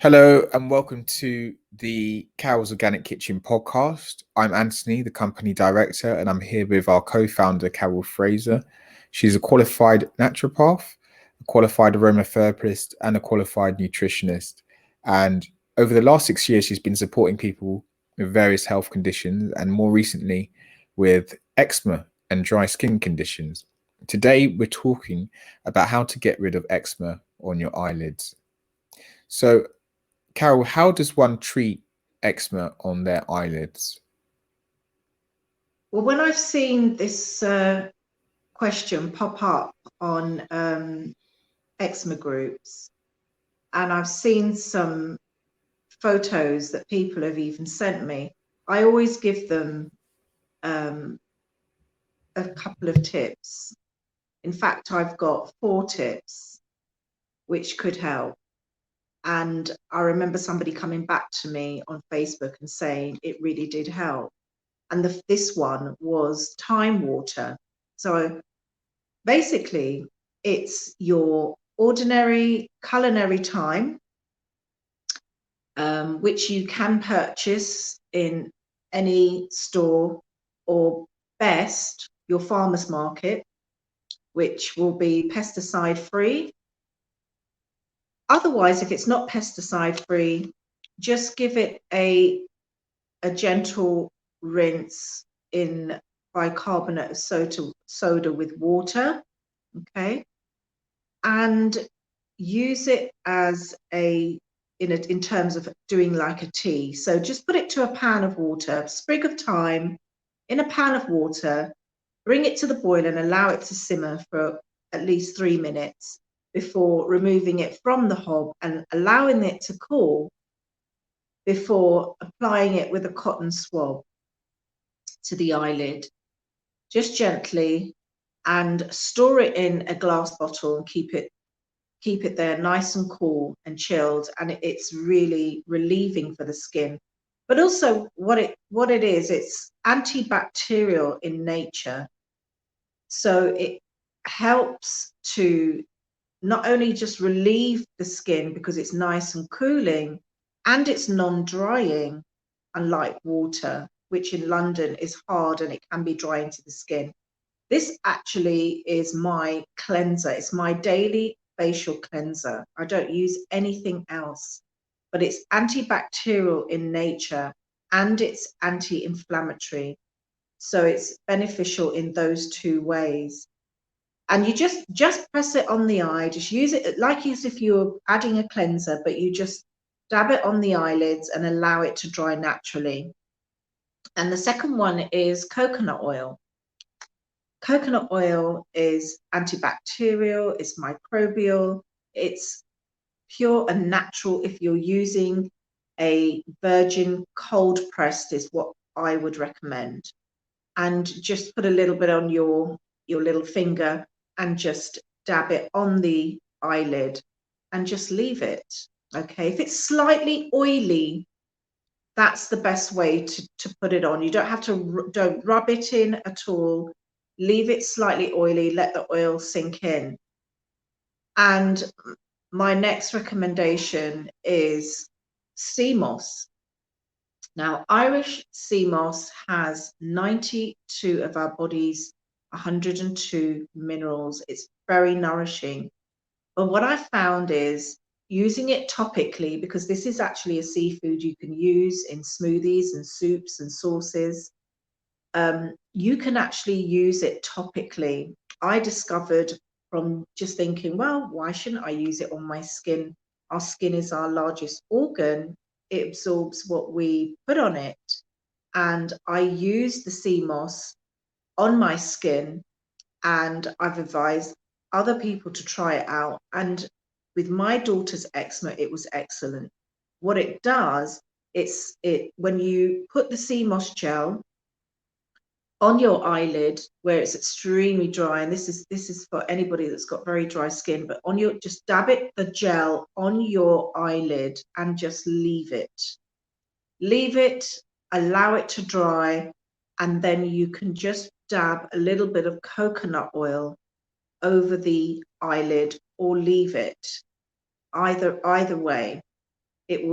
Hello and welcome to the Carol's Organic Kitchen podcast. I'm Anthony, the company director, and I'm here with our co-founder, Carol Fraser. She's a qualified naturopath, a qualified aromatherapist, and a qualified nutritionist. And over the last 6 years, she's been supporting people with various health conditions and more recently with eczema and dry skin conditions. Today, we're talking about how to get rid of eczema on your eyelids. So, Carol, how does one treat eczema on their eyelids? Well, when I've seen this question pop up on eczema groups, and I've seen some photos that people have even sent me, I always give them a couple of tips. In fact, I've got 4 tips which could help. And I remember somebody coming back to me on Facebook and saying it really did help. And this one was thyme water. So basically, it's your ordinary culinary thyme, which you can purchase in any store, or best, your farmer's market, which will be pesticide free. Otherwise, if it's not pesticide free, just give it a gentle rinse in bicarbonate of soda with water, okay, and use it as in terms of doing like a tea. So just put it to a pan of water, sprig of thyme in a pan of water, bring it to the boil and allow it to simmer for at least 3 minutes before removing it from the hob and allowing it to cool before applying it with a cotton swab to the eyelid, just gently, and store it in a glass bottle and keep it there nice and cool and chilled, and it's really relieving for the skin. But also what it is, it's antibacterial in nature, so it helps to not only just relieve the skin because it's nice and cooling, and it's non-drying, unlike water, which in London is hard and it can be drying to the skin. This actually is my cleanser. It's my daily facial cleanser. I don't use anything else, but it's antibacterial in nature and it's anti-inflammatory. So it's beneficial in those 2 ways. And you just press it on the eye, just use it like as if you were adding a cleanser, but you just dab it on the eyelids and allow it to dry naturally. And the second one is coconut oil. Coconut oil is antibacterial, it's microbial, it's pure and natural. If you're using a virgin cold pressed is what I would recommend. And just put a little bit on your little finger and just dab it on the eyelid and just leave it. Okay, if it's slightly oily, that's the best way to put it on. You don't have to, don't rub it in at all. Leave it slightly oily, let the oil sink in. And my next recommendation is sea moss. Now, Irish sea moss has 92 of our body's 102 minerals. It's very nourishing. But what I found is using it topically, because this is actually a seafood you can use in smoothies and soups and sauces. You can actually use it topically. I discovered from just thinking, well, why shouldn't I use it on my skin? Our skin is our largest organ. It absorbs what we put on it. And I use the sea moss on my skin, and I've advised other people to try it out. And with my daughter's eczema, it was excellent. What it does, when you put the sea moss gel on your eyelid where it's extremely dry, and this is for anybody that's got very dry skin, but on your, just dab it, the gel on your eyelid, and just leave it, allow it to dry, and then you can just dab a little bit of coconut oil over the eyelid or leave it, either way. it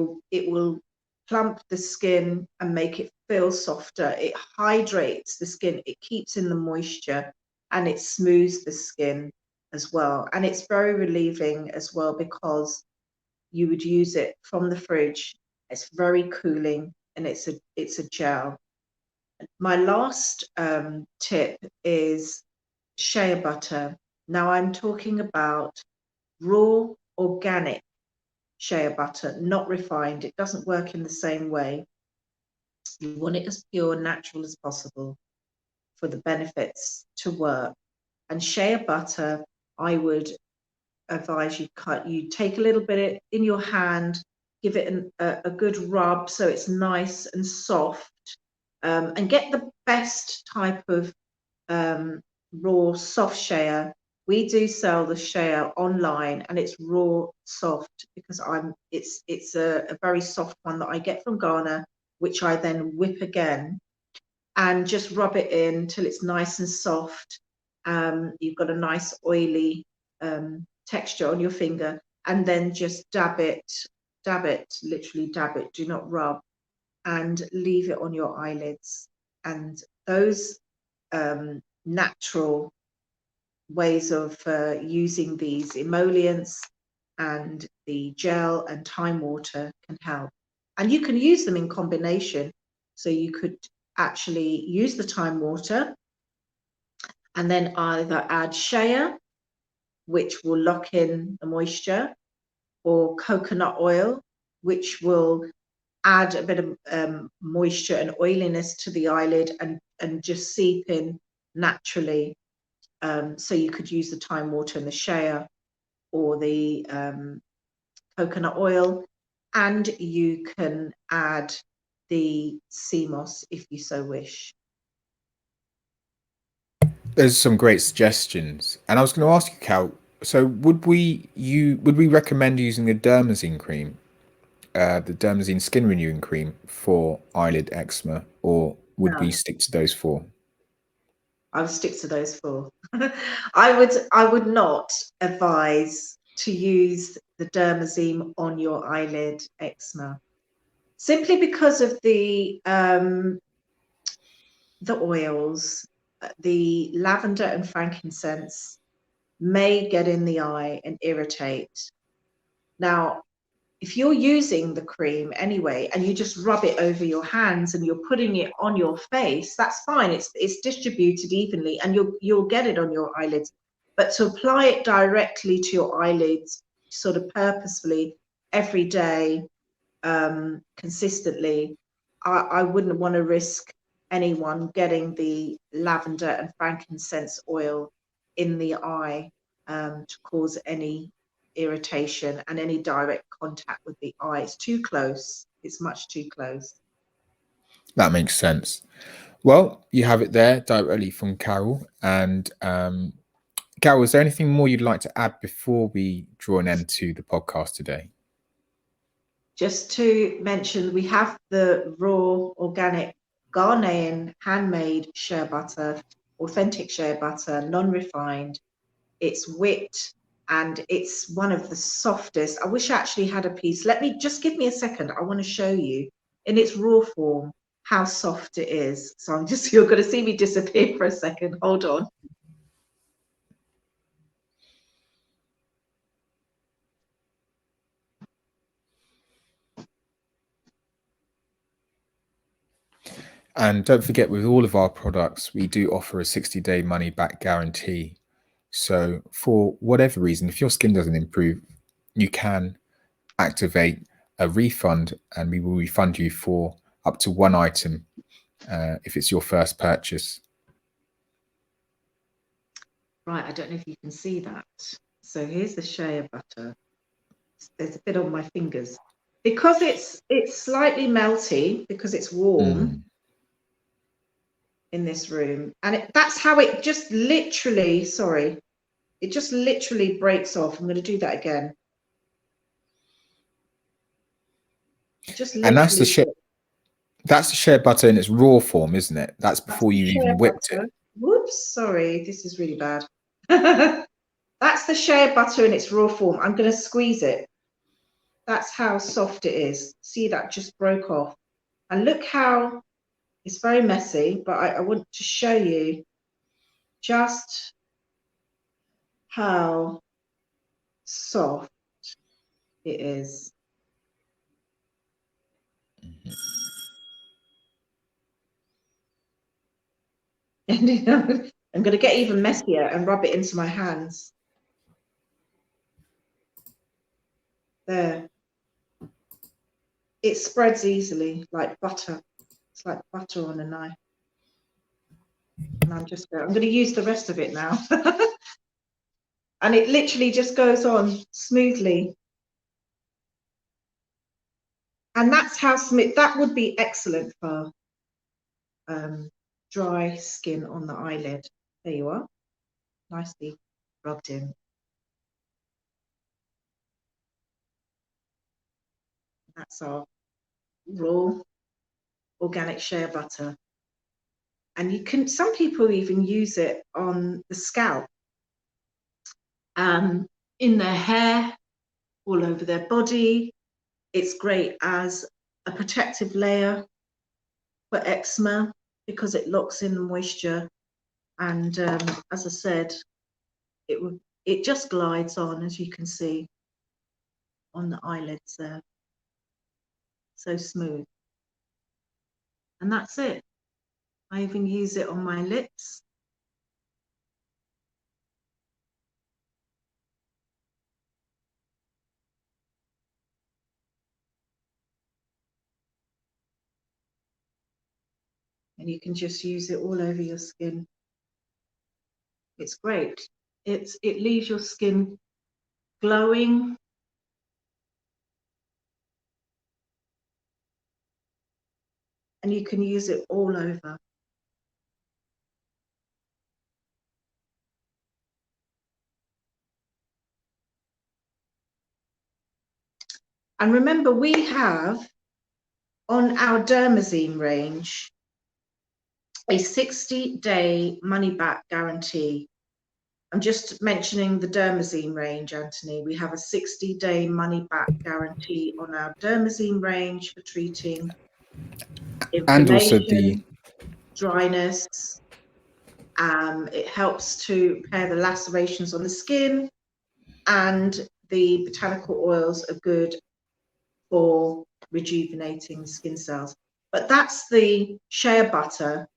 will plump the skin and make it feel softer. It hydrates the skin, it keeps in the moisture, and it smooths the skin as well. And it's very relieving as well, because you would use it from the fridge. It's very cooling, and it's a gel. My last tip is shea butter. Now I'm talking about raw organic shea butter, not refined. It doesn't work in the same way. You want it as pure and natural as possible for the benefits to work. And shea butter, I would advise you take a little bit in your hand, give it a good rub so it's nice and soft, and get the best type of raw soft shea. We do sell the shea online, and it's raw soft, because it's a very soft one that I get from Ghana, which I then whip again and just rub it in till it's nice and soft. You've got a nice oily texture on your finger, and then just dab it, literally dab it, do not rub, and leave it on your eyelids. And those natural ways of using these emollients and the gel and thyme water can help. And you can use them in combination. So you could actually use the thyme water and then either add shea, which will lock in the moisture, or coconut oil, which will add a bit of moisture and oiliness to the eyelid, and just seep in naturally. So you could use the thyme water and the shea, or the coconut oil, and you can add the sea moss if you so wish. There's some great suggestions, and I was going to ask you, Cal. So, would we recommend using the Dermazine cream, the Dermazine Skin Renewing Cream for eyelid eczema, or would we No, stick to those four? I would stick to those four. I would not advise to use the Dermazeam on your eyelid eczema, simply because of the oils. The lavender and frankincense may get in the eye and irritate. Now, if you're using the cream anyway and you just rub it over your hands and you're putting it on your face, that's fine. It's distributed evenly, and you'll get it on your eyelids. But to apply it directly to your eyelids, sort of purposefully every day, consistently, I wouldn't want to risk anyone getting the lavender and frankincense oil in the eye, to cause any irritation and any direct contact with the eye. It's too close. It's much too close. That makes sense. Well, you have it there directly from Carol. And Carol, is there anything more you'd like to add before we draw an end to the podcast today? Just to mention, we have the raw, organic, Ghanaian, handmade shea butter, authentic shea butter, non-refined. It's whipped, and it's one of the softest. I wish I actually had a piece. Give me a second. I want to show you in its raw form how soft it is. So you're going to see me disappear for a second. Hold on. And don't forget, with all of our products, we do offer a 60-day money-back guarantee. So for whatever reason, if your skin doesn't improve, you can activate a refund, and we will refund you for up to one item if it's your first purchase. Right, I don't know if you can see that. So here's the shea butter. There's a bit on my fingers. Because it's slightly melty, because it's warm in this room. And that's how it just literally, sorry, it just literally breaks off. I'm going to do that again. Just And literally. that's the shea butter in its raw form, isn't it? That's before you even whipped it. Whoops, sorry, this is really bad. That's the shea butter in its raw form. I'm going to squeeze it. That's how soft it is. See, that just broke off. And look how, it's very messy, but I want to show you just how soft it is. And I'm going to get even messier and rub it into my hands. There. It spreads easily like butter. It's like butter on a knife. And I'm going to use the rest of it now. And it literally just goes on smoothly. And that's how smooth, that would be excellent for dry skin on the eyelid. There you are, nicely rubbed in. That's our raw organic shea butter. And you can, some people even use it on the scalp, in their hair, all over their body. It's great as a protective layer for eczema because it locks in moisture. And as I said, it just glides on, as you can see, on the eyelids there. So smooth. And that's it. I even use it on my lips. And you can just use it all over your skin. It's great. It leaves your skin glowing. And you can use it all over. And remember, we have on our Dermazine range a 60-day money-back guarantee. I'm just mentioning the Dermazine range, Anthony. We have a 60-day money-back guarantee on our Dermazine range for treating And also inflammation, dryness. It helps to repair the lacerations on the skin, and the botanical oils are good for rejuvenating skin cells. But that's the shea butter,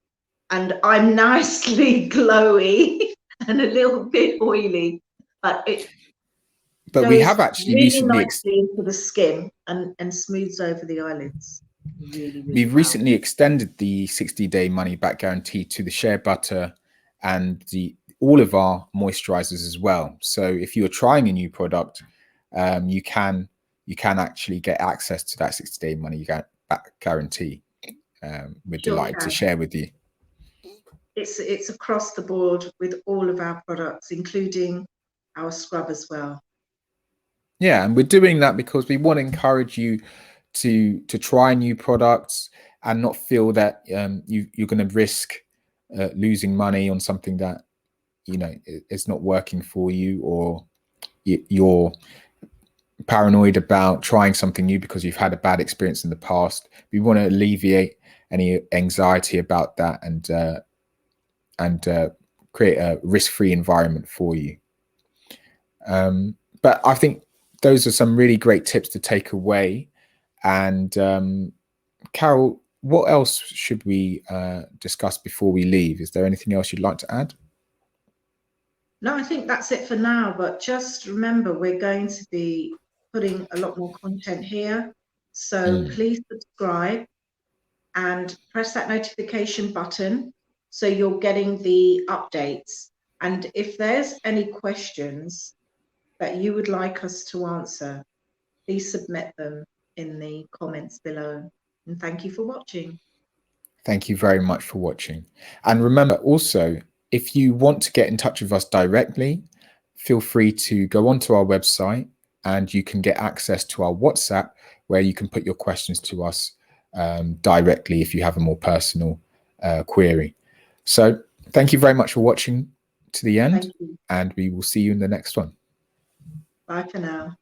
and I'm nicely glowy and a little bit oily, but it we have actually really nicely into the skin and smooths over the eyelids. Really, really we've recently extended the 60-day money back guarantee to the shea butter and all of our moisturizers as well. So if you're trying a new product, you can actually get access to that 60-day money back guarantee. We're delighted to share with you. It's across the board with all of our products, including our scrub as well. Yeah, and we're doing that because we want to encourage you to try new products and not feel that you're going to risk losing money on something that is not working for you, or you're paranoid about trying something new because you've had a bad experience in the past. We want to alleviate any anxiety about that and create a risk-free environment for you. But I think those are some really great tips to take away. And Carol, what else should we discuss before we leave? Is there anything else you'd like to add? No, I think that's it for now. But just remember, we're going to be putting a lot more content here. So please subscribe and press that notification button so you're getting the updates. And if there's any questions that you would like us to answer, please submit them in the comments below. And thank you for watching. Thank you very much for watching. And remember also, if you want to get in touch with us directly, feel free to go onto our website and you can get access to our WhatsApp where you can put your questions to us directly if you have a more personal query. So thank you very much for watching to the end, and we will see you in the next one. Bye for now.